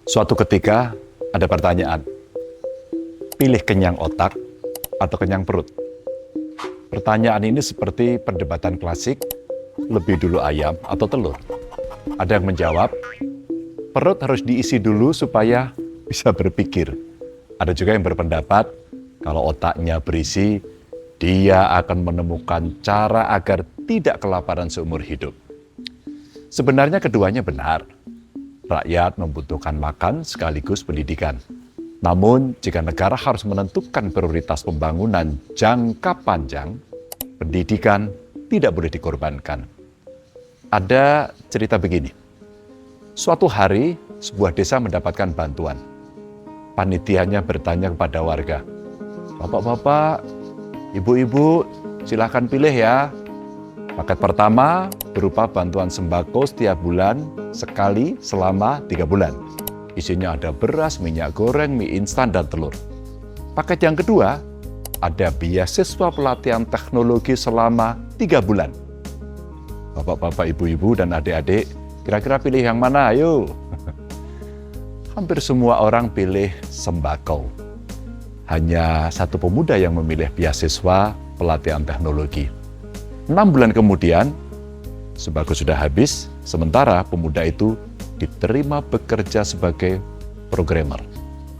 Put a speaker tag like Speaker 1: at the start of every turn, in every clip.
Speaker 1: Suatu ketika ada pertanyaan, pilih kenyang otak atau kenyang perut? Pertanyaan ini seperti perdebatan klasik, lebih dulu ayam atau telur. Ada yang menjawab, perut harus diisi dulu supaya bisa berpikir. Ada juga yang berpendapat, kalau otaknya berisi, dia akan menemukan cara agar tidak kelaparan seumur hidup. Sebenarnya keduanya benar. Rakyat membutuhkan makan sekaligus pendidikan. Namun, jika negara harus menentukan prioritas pembangunan jangka panjang, pendidikan tidak boleh dikorbankan. Ada cerita begini. Suatu hari, sebuah desa mendapatkan bantuan. Panitianya bertanya kepada warga, "Bapak-bapak, ibu-ibu, silakan pilih ya. Paket pertama berupa bantuan sembako setiap bulan sekali selama 3 bulan. Isinya ada beras, minyak goreng, mie instan, dan telur. Paket yang kedua ada beasiswa pelatihan teknologi selama 3 bulan. Bapak-bapak, ibu-ibu, dan adik-adik, kira-kira pilih yang mana? Ayo." Hampir semua orang pilih sembako. Hanya satu pemuda yang memilih beasiswa pelatihan teknologi. 6 bulan kemudian, sembako sudah habis, sementara pemuda itu diterima bekerja sebagai programmer.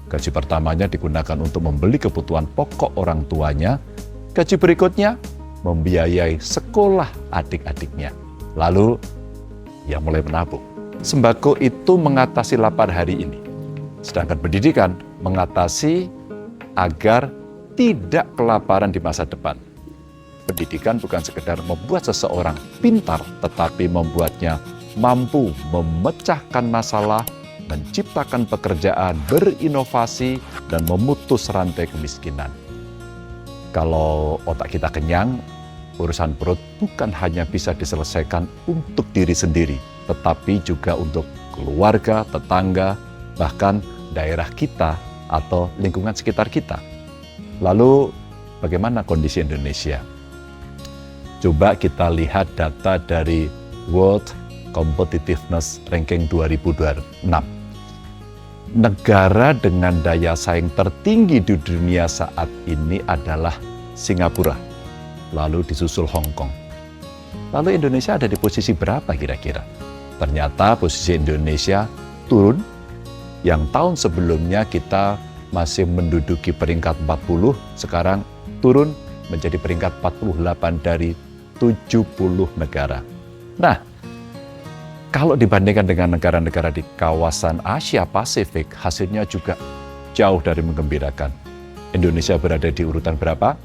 Speaker 1: Gaji pertamanya digunakan untuk membeli kebutuhan pokok orang tuanya, gaji berikutnya membiayai sekolah adik-adiknya. Lalu, ia mulai menabung. Sembako itu mengatasi lapar hari ini, sedangkan pendidikan mengatasi agar tidak kelaparan di masa depan. Pendidikan bukan sekedar membuat seseorang pintar, tetapi membuatnya mampu memecahkan masalah, menciptakan pekerjaan, berinovasi, dan memutus rantai kemiskinan. Kalau otak kita kenyang, urusan perut bukan hanya bisa diselesaikan untuk diri sendiri, tetapi juga untuk keluarga, tetangga, bahkan daerah kita atau lingkungan sekitar kita. Lalu, bagaimana kondisi Indonesia? Coba kita lihat data dari World Competitiveness Ranking 2026. Negara dengan daya saing tertinggi di dunia saat ini adalah Singapura, lalu disusul Hong Kong. Lalu Indonesia ada di posisi berapa kira-kira? Ternyata posisi Indonesia turun, yang tahun sebelumnya kita masih menduduki peringkat 40, sekarang turun menjadi peringkat 48 dari 70 negara. Nah, kalau dibandingkan dengan negara-negara di kawasan Asia Pasifik, hasilnya juga jauh dari menggembirakan. Indonesia berada di urutan berapa?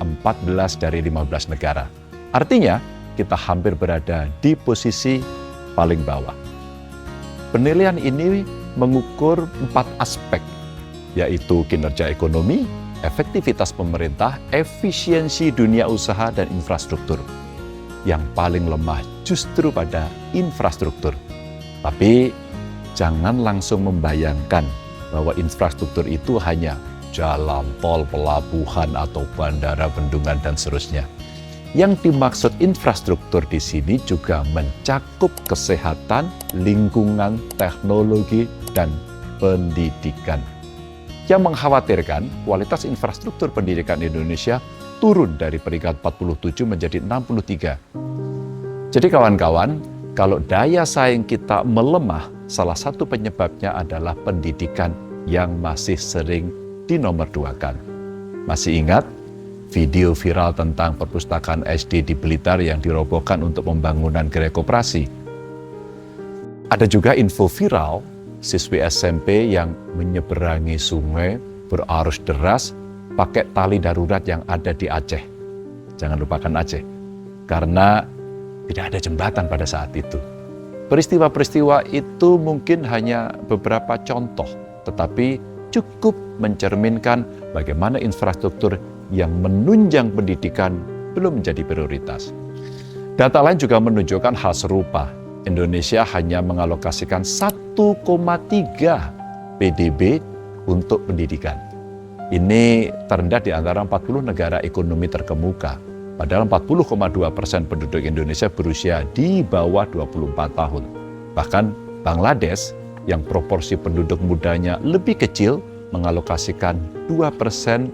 Speaker 1: 14 dari 15 negara. Artinya, kita hampir berada di posisi paling bawah. Penilaian ini mengukur 4 aspek, yaitu kinerja ekonomi, efektivitas pemerintah, efisiensi dunia usaha, dan infrastruktur. Yang paling lemah justru pada infrastruktur. Tapi jangan langsung membayangkan bahwa infrastruktur itu hanya jalan, tol, pelabuhan, atau bandara, bendungan, dan seterusnya. Yang dimaksud infrastruktur di sini juga mencakup kesehatan, lingkungan, teknologi, dan pendidikan. Yang mengkhawatirkan, kualitas infrastruktur pendidikan Indonesia turun dari peringkat 47 menjadi 63. Jadi kawan-kawan, kalau daya saing kita melemah, salah satu penyebabnya adalah pendidikan yang masih sering dinomorduakan. Masih ingat video viral tentang perpustakaan SD di Blitar yang dirobohkan untuk pembangunan gerai koperasi? Ada juga info viral siswi SMP yang menyeberangi sungai berarus deras pakai tali darurat yang ada di Aceh. Jangan lupakan Aceh, karena tidak ada jembatan pada saat itu. Peristiwa-peristiwa itu mungkin hanya beberapa contoh, tetapi cukup mencerminkan bagaimana infrastruktur yang menunjang pendidikan belum menjadi prioritas. Data lain juga menunjukkan hal serupa. Indonesia hanya mengalokasikan 1,3 PDB untuk pendidikan. Ini terendah di antara 40 negara ekonomi terkemuka. Padahal 40,2% penduduk Indonesia berusia di bawah 24 tahun. Bahkan Bangladesh yang proporsi penduduk mudanya lebih kecil mengalokasikan 2%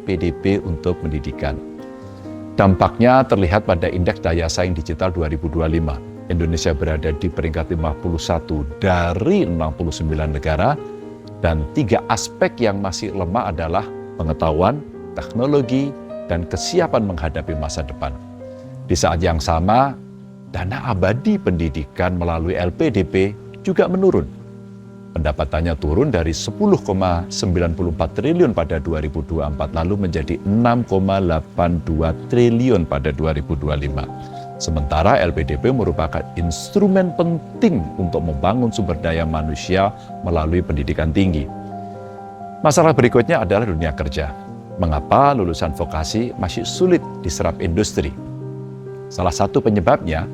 Speaker 1: PDB untuk pendidikan. Dampaknya terlihat pada Indeks Daya Saing Digital 2025. Indonesia berada di peringkat 51 dari 69 negara, dan 3 aspek yang masih lemah adalah pengetahuan, teknologi, dan kesiapan menghadapi masa depan. Di saat yang sama, dana abadi pendidikan melalui LPDP juga menurun. Pendapatannya turun dari 10,94 triliun pada 2024 lalu menjadi 6,82 triliun pada 2025. Sementara LPDP merupakan instrumen penting untuk membangun sumber daya manusia melalui pendidikan tinggi. Masalah berikutnya adalah dunia kerja. Mengapa lulusan vokasi masih sulit diserap industri? Salah satu penyebabnya,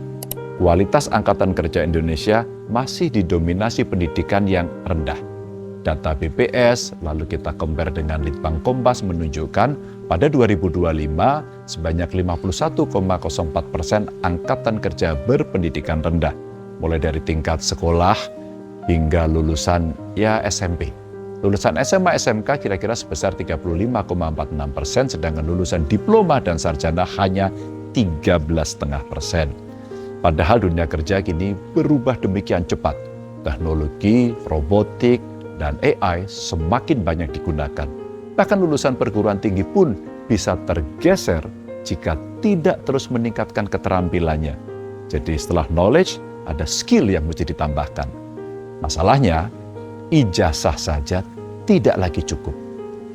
Speaker 1: kualitas angkatan kerja Indonesia masih didominasi pendidikan yang rendah. Data BPS, lalu kita compare dengan Litbang Kompas menunjukkan pada 2025 sebanyak 51,04% angkatan kerja berpendidikan rendah, mulai dari tingkat sekolah hingga lulusan SMP. Lulusan SMA, SMK kira-kira sebesar 35,46%, sedangkan lulusan diploma dan sarjana hanya 13,5%. Padahal dunia kerja kini berubah demikian cepat. Teknologi, robotik, dan AI semakin banyak digunakan. Bahkan lulusan perguruan tinggi pun bisa tergeser jika tidak terus meningkatkan keterampilannya. Jadi setelah knowledge, ada skill yang mesti ditambahkan. Masalahnya, ijazah saja tidak lagi cukup.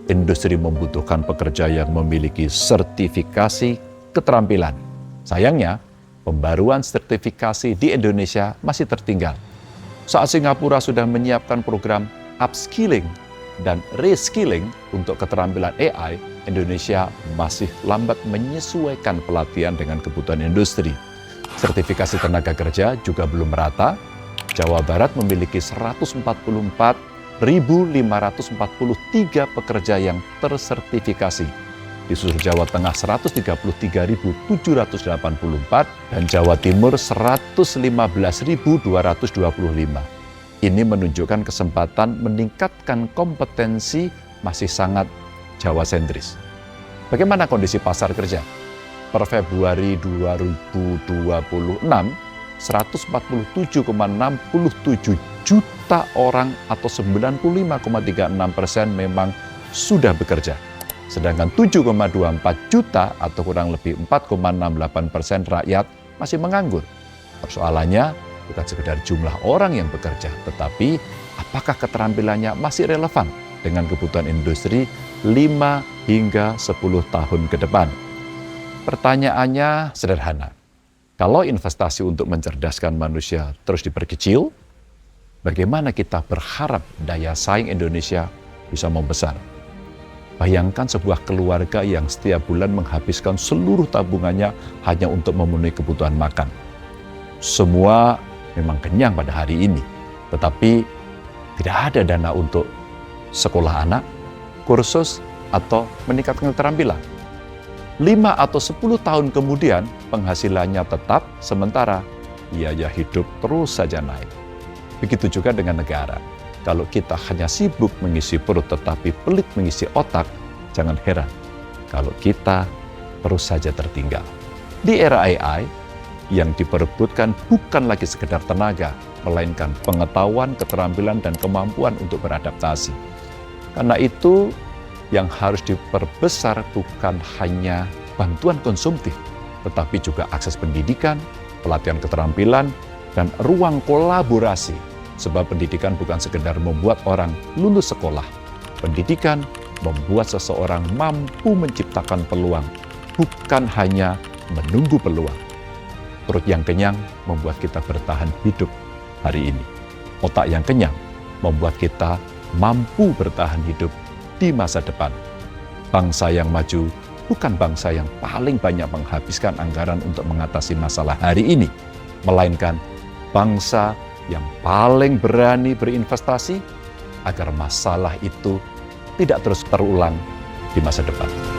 Speaker 1: Industri membutuhkan pekerja yang memiliki sertifikasi keterampilan. Sayangnya, pembaruan sertifikasi di Indonesia masih tertinggal. Saat Singapura sudah menyiapkan program upskilling dan reskilling untuk keterampilan AI, Indonesia masih lambat menyesuaikan pelatihan dengan kebutuhan industri. Sertifikasi tenaga kerja juga belum merata. Jawa Barat memiliki 144.543 pekerja yang tersertifikasi. Disusul Jawa Tengah 133.784 dan Jawa Timur 115.225. Ini menunjukkan kesempatan meningkatkan kompetensi masih sangat Jawa sentris. Bagaimana kondisi pasar kerja? Per Februari 2026, 147,67 juta orang atau 95,36% memang sudah bekerja. Sedangkan 7,24 juta atau kurang lebih 4,68% rakyat masih menganggur. Persoalannya bukan sekedar jumlah orang yang bekerja, tetapi apakah keterampilannya masih relevan dengan kebutuhan industri 5 hingga 10 tahun ke depan? Pertanyaannya sederhana. Kalau investasi untuk mencerdaskan manusia terus diperkecil, bagaimana kita berharap daya saing Indonesia bisa membesar? Bayangkan sebuah keluarga yang setiap bulan menghabiskan seluruh tabungannya hanya untuk memenuhi kebutuhan makan. Semua memang kenyang pada hari ini, tetapi tidak ada dana untuk sekolah anak, kursus, atau meningkatkan keterampilan. 5 atau 10 tahun kemudian penghasilannya tetap, sementara biaya hidup terus saja naik. Begitu juga dengan negara. Kalau kita hanya sibuk mengisi perut tetapi pelit mengisi otak, jangan heran kalau kita terus saja tertinggal. Di era AI, yang diperebutkan bukan lagi sekedar tenaga, melainkan pengetahuan, keterampilan, dan kemampuan untuk beradaptasi. Karena itu, yang harus diperbesar bukan hanya bantuan konsumtif, tetapi juga akses pendidikan, pelatihan keterampilan, dan ruang kolaborasi. Sebab pendidikan bukan sekedar membuat orang lulus sekolah. Pendidikan membuat seseorang mampu menciptakan peluang, bukan hanya menunggu peluang. Perut yang kenyang membuat kita bertahan hidup hari ini. Otak yang kenyang membuat kita mampu bertahan hidup di masa depan. Bangsa yang maju bukan bangsa yang paling banyak menghabiskan anggaran untuk mengatasi masalah hari ini, melainkan bangsa yang paling berani berinvestasi agar masalah itu tidak terus terulang di masa depan.